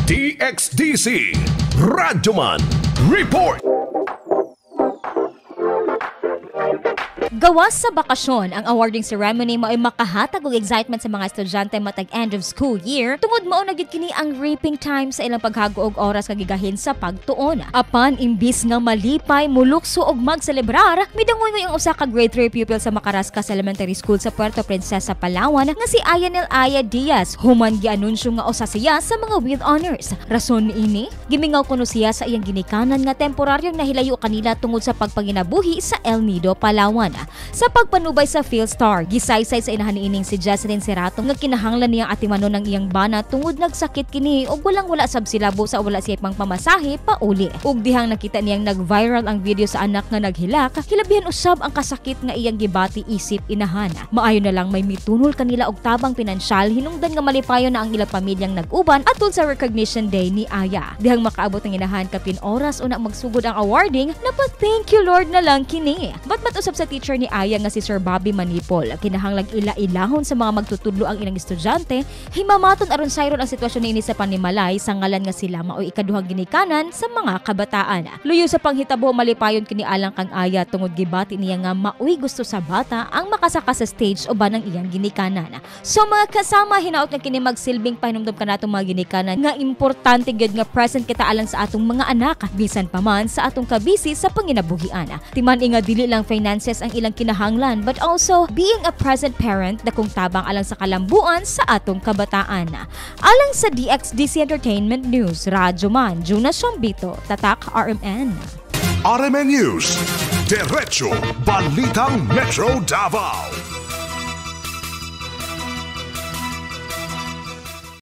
DXDC Radyoman Report. Gawas sa bakasyon, ang awarding ceremony mao ay makahatag og excitement sa mga estudyante matag end of school year tungod mao na gid kini ang reaping time sa ilang paghago og oras kagigahin sa pagtuon. Apan imbis nga malipay, mulukso og magselebrar, midangoy ang usa ka grade 3 pupil sa Macarascas Elementary School sa Puerto Princesa, Palawan nga si Ayanel Aya Diaz. Human gianunsyo nga usa siya sa mga with honors. Rason niini, gimingaw kuno siya sa iyang ginikanan nga temporaryong nahilayo kanila tungod sa pagpanginabuhi sa El Nido, Palawan. Sa pagpanubay sa PhilStar, gisaysay sa inahan niining si Jesselyn Cerato nga kinahanglan niyang atimanon ng iyang bana tungod nagsakit kini og walang-wala sab silabo sa wala siya pang pamasahe pauli. Ug dihang nakita niyang nag-viral ang video sa anak nga naghilak, hilabihan usab ang kasakit nga iyang gibati isip inahan. Maayo na lang may mitunol kanila og tabang pinansyal hinungdan nga malipayon na ang ilang pamilyang nag-uban atol sa recognition day ni Aya. Dihang makaabot ang inahan kapin oras una magsugod ang awarding, napa-thank you Lord na lang kini. Batbat usab sa teacher ni Aya nga si Sir Bobby Manipol, kinahanglang ila-ilahon sa mga magtutudlo ang ilang estudyante, himamaton aron sayron ang sitwasyon niini sa panimalay sa ngalan nga sila maoy ikaduhang ginikanan sa mga kabataan. Luyo sa panghitabo malipayon kini alang kang Aya tungod gibati niya nga maoy gusto sa bata ang makasaka sa stage uban ng iyang ginikanan. So mga kasama, hinaot nga kini magsilbing pahinumdom kanatong mga ginikanan nga importante gyud nga present kita alang sa atong mga anak bisan pa man sa atong kabisi sa panginabuhian. Timan nga dili lang finances ang ilang kinahanglan but also being a present parent dakong tabang alang sa kalambuan sa atong kabataan. Alang sa DXDC Entertainment News, Radyoman Juna Shombito, Tatak RMN. RMN News, Diretso Balitang Metro Davao.